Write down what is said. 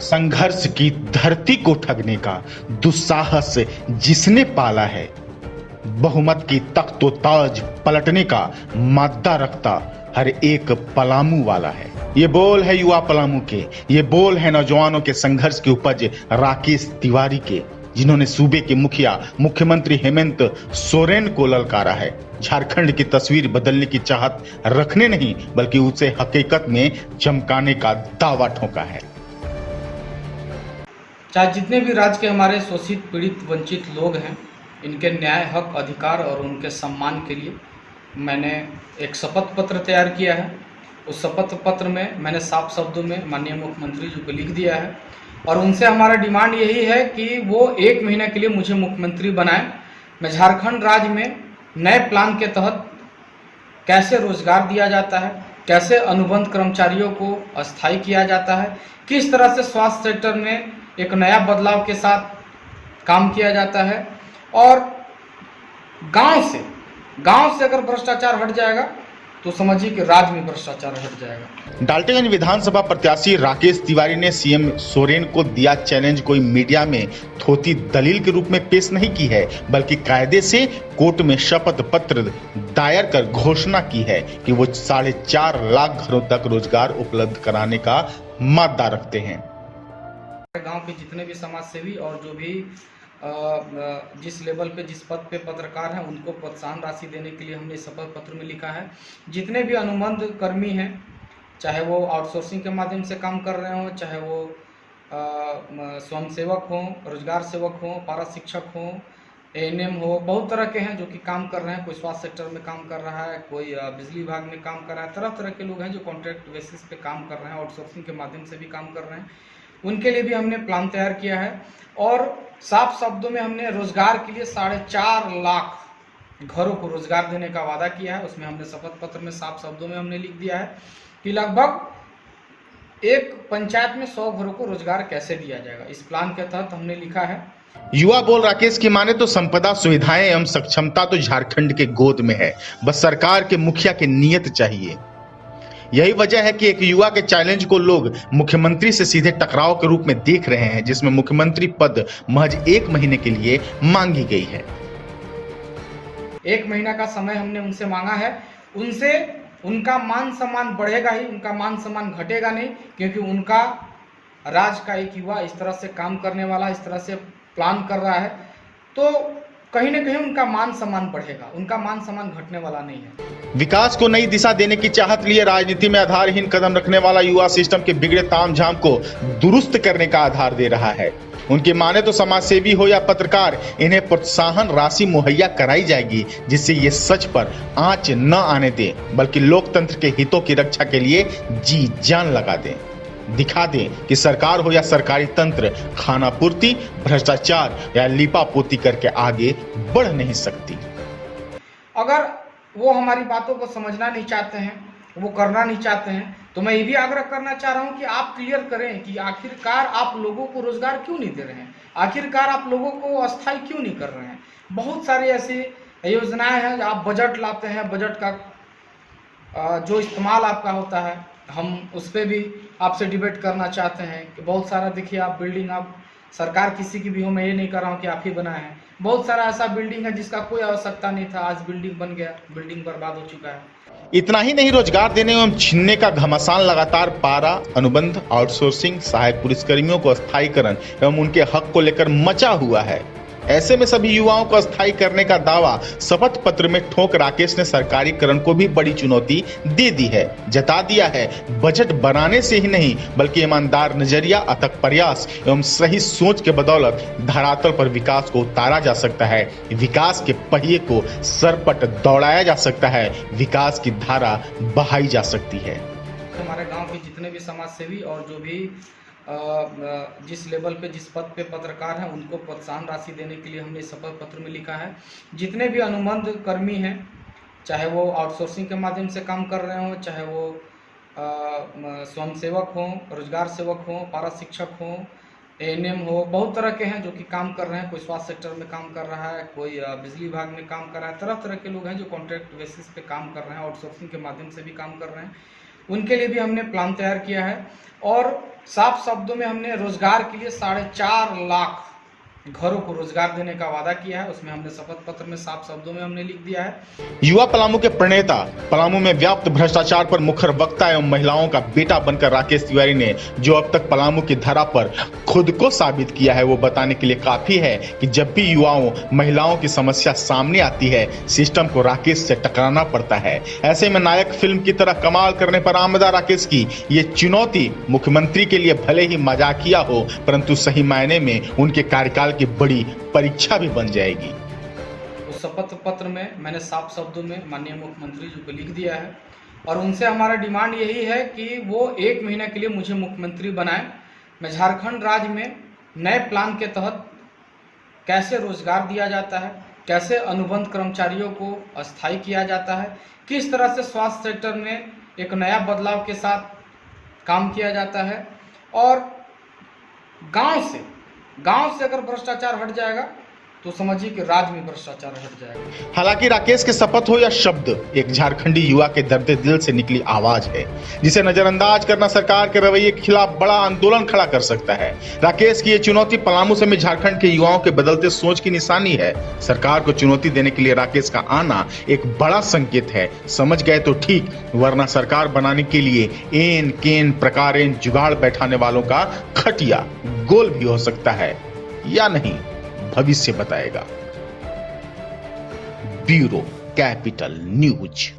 संघर्ष की धरती को ठगने का दुस्साहस जिसने पाला है, बहुमत की तख्तो ताज पलटने का मादा रखता हर एक पलामू वाला है। ये बोल है युवा पलामू के, ये बोल है नौजवानों के संघर्ष की उपज राकेश तिवारी के, जिन्होंने सूबे के मुखिया मुख्यमंत्री हेमंत सोरेन को ललकारा है। झारखंड की तस्वीर बदलने की चाहत रखने नहीं बल्कि उसे हकीकत में चमकाने का दावा ठोका है। चाहे जितने भी राज्य के हमारे शोषित पीड़ित वंचित लोग हैं, इनके न्याय हक अधिकार और उनके सम्मान के लिए मैंने एक शपथ पत्र तैयार किया है। उस शपथ पत्र में मैंने साफ शब्दों में माननीय मुख्यमंत्री जी को लिख दिया है और उनसे हमारा डिमांड यही है कि वो 1 महीने के लिए मुझे मुख्यमंत्री बनाएं। मैं झारखंड राज्य में नए प्लान के तहत कैसे रोजगार दिया जाता है, कैसे अनुबंध कर्मचारियों को अस्थायी किया जाता है, किस तरह से स्वास्थ्य सेक्टर में एक नया बदलाव के साथ काम किया जाता है और गांव से अगर भ्रष्टाचार हट जाएगा तो समझिए कि राज्य में भ्रष्टाचार हट जाएगा। डाल्टनगंज विधानसभा प्रत्याशी राकेश तिवारी ने सीएम सोरेन को दिया चैलेंज कोई मीडिया में थोती दलील के रूप में पेश नहीं की है, बल्कि कायदे से कोर्ट में शपथ पत्र दायर कर घोषणा की है कि वो 4.5 लाख घरों तक रोजगार उपलब्ध कराने का मादा रखते हैं। गांव के जितने भी समाज सेवी और जो भी जिस लेवल पे जिस पद पे पत्रकार हैं उनको प्रोत्साहन राशि देने के लिए हमने शपथ पत्र में लिखा है। जितने भी अनुबंध कर्मी हैं, चाहे वो आउटसोर्सिंग के माध्यम से काम कर रहे हों, चाहे वो स्वयंसेवक हों, रोजगार सेवक हों, पारा शिक्षक हों, एएनएम हो, बहुत तरह के हैं जो कि काम कर रहे हैं। कोई स्वास्थ्य सेक्टर में काम कर रहा है, कोई बिजली विभाग में काम कर रहा है। तरह तरह के लोग हैं जो कॉन्ट्रैक्ट बेसिस पे काम कर रहे हैं, आउटसोर्सिंग के माध्यम से भी काम कर रहे हैं। उनके लिए भी हमने प्लान तैयार किया है और साफ शब्दों में हमने रोजगार के लिए 4.5 लाख घरों को रोजगार देने का वादा किया है। उसमें हमने शपथ पत्र में साफ शब्दों में हमने लिख दिया है कि लगभग एक पंचायत में 100 घरों को रोजगार कैसे दिया जाएगा। इस प्लान के तहत हमने लिखा है। युवा बोल राकेश की माने तो संपदा, सुविधाएं एवं सक्षमता तो झारखंड के गोद में है, बस सरकार के मुखिया की नीयत चाहिए। यही वजह है कि एक युवा के चैलेंज को लोग मुख्यमंत्री से सीधे टकराव के रूप में देख रहे हैं, जिसमें मुख्यमंत्री पद महज 1 महीने के लिए मांगी गई है। 1 महीना का समय हमने उनसे मांगा है। उनसे उनका मान सम्मान बढ़ेगा ही, उनका मान सम्मान घटेगा नहीं, क्योंकि उनका राज्य का एक युवा इस तरह से काम करने वाला, इस तरह से प्लान कर रहा है, तो कहीं ना कहीं उनका मान सम्मान बढ़ेगा, उनका मान सम्मान घटने वाला नहीं है। विकास को नई दिशा देने की चाहत लिए राजनीति में आधारहीन कदम रखने वाला युवा सिस्टम के बिगड़े तामझाम को दुरुस्त करने का आधार दे रहा है। उनके माने तो समाज सेवी हो या पत्रकार, इन्हें प्रोत्साहन राशि मुहैया कराई जाएगी, जिससे ये सच पर आंच न आने दें बल्कि लोकतंत्र के हितों की रक्षा के लिए जी जान लगा दें। दिखा दें कि सरकार हो या सरकारी तंत्र खानापूर्ति, भ्रष्टाचार या लीपापोती करके आगे बढ़ नहीं सकती। अगर वो हमारी बातों को समझना नहीं चाहते हैं, वो करना नहीं चाहते हैं, तो मैं ये भी आग्रह करना चाह रहा हूं कि आप क्लियर करें कि आखिरकार आप लोगों को रोजगार क्यों नहीं दे रहे हैं, आखिरकार आप लोगों को अस्थायी क्यों नहीं कर रहे हैं। बहुत सारी ऐसी योजनाएं हैं, आप बजट लाते हैं, बजट का जो इस्तेमाल आपका होता है, हम उस पर भी आपसे डिबेट करना चाहते हैं कि बहुत सारा देखिए आप बिल्डिंग, आप सरकार किसी की भी हो, मैं ये नहीं कर रहा हूँ कि आप ही बनाए हैं, बहुत सारा ऐसा बिल्डिंग है जिसका कोई आवश्यकता नहीं था, आज बिल्डिंग बन गया, बिल्डिंग बर्बाद हो चुका है। इतना ही नहीं, रोजगार देने एवं छीनने का घमासान लगातार पारा, अनुबंध, आउटसोर्सिंग, सहायक पुलिसकर्मियों को अस्थायीकरण एवं उनके हक को लेकर मचा हुआ है। ऐसे में सभी युवाओं को अस्थायी करने का दावा शपथ पत्र में ठोक राकेश ने सरकारीकरण को भी बड़ी चुनौती दे दी है। जता दिया है बजट बनाने से ही नहीं बल्कि ईमानदार नजरिया, अथक प्रयास एवं सही सोच के बदौलत धरातल पर विकास को उतारा जा सकता है, विकास के पहिए को सरपट दौड़ाया जा सकता है, विकास की धारा बहाई जा सकती है। हमारे गांव के जितने भी समाज सेवी और जो भी जिस लेवल पे जिस पद पे पत्रकार हैं उनको प्रोत्साहन राशि देने के लिए हमने शपथ पत्र में लिखा है। जितने भी अनुबंध कर्मी हैं, चाहे वो आउटसोर्सिंग के माध्यम से काम कर रहे हों, चाहे वो स्वयंसेवक हों, रोजगार सेवक हों, पारा शिक्षक हों, एएनएम हो, बहुत तरह के हैं जो कि काम कर रहे हैं। कोई स्वास्थ्य सेक्टर में काम कर रहा है, कोई बिजली विभाग में काम कर रहा है। तरह तरह के लोग हैं जो कॉन्ट्रैक्ट बेसिस पे काम कर रहे हैं, आउटसोर्सिंग के माध्यम से भी काम कर रहे हैं। उनके लिए भी हमने प्लान तैयार किया है। और साफ शब्दों में हमने रोजगार के लिए 4.5 लाख घरों को रोजगार देने का वादा किया है। उसमें हमने शपथ पत्र में साफ शब्दों में हमने लिख दिया है। युवा पलामू के प्रणेता, पलामू में व्याप्त भ्रष्टाचार पर मुखर वक्ता एवं महिलाओं का बेटा बनकर राकेश तिवारी ने जो अब तक पलामू की धरा पर खुद को साबित किया है, वो बताने के लिए काफी है कि जब भी युवाओं महिलाओं की समस्या सामने आती है, सिस्टम को राकेश से टकराना पड़ता है। ऐसे में नायक फिल्म की तरह कमाल करने पर आमदा राकेश की ये चुनौती मुख्यमंत्री के लिए भले ही मजाकिया हो, परंतु सही मायने में उनके कार्यकाल की बड़ी परीक्षा भी बन जाएगी। उस शपथ पत्र में मैंने साफ शब्दों में माननीय मुख्यमंत्री जी को लिख दिया है और उनसे हमारा डिमांड यही है कि वो 1 महीने के लिए मुझे मुख्यमंत्री बनाएं। मैं झारखंड राज्य में नए प्लान के तहत कैसे रोजगार दिया जाता है, कैसे अनुबंध कर्मचारियों को अस्थायी किया जाता है, किस तरह से स्वास्थ्य सेक्टर में एक नया बदलाव के साथ काम किया जाता है और गांव से अगर भ्रष्टाचार हट जाएगा तो समझिए कि राज्य में भ्रष्टाचार हट जाएगा। हालांकि राकेश के शपथ हो या शब्द, एक झारखंडी युवा के दर्द दिल से निकली आवाज है, जिसे नजरअंदाज करना सरकार के रवैये के खिलाफ बड़ा आंदोलन खड़ा कर सकता है। राकेश की ये चुनौती पलामू समेत झारखंड के युवाओं के बदलते सोच की निशानी है। सरकार को चुनौती देने के लिए राकेश का आना एक बड़ा संकेत है। समझ गए तो ठीक, वरना सरकार बनाने के लिए एन केन प्रकारेन जुगाड़ बैठाने वालों का खटिया गोल भी हो सकता है या नहीं, भविष्य बताएगा। Bureau capital news.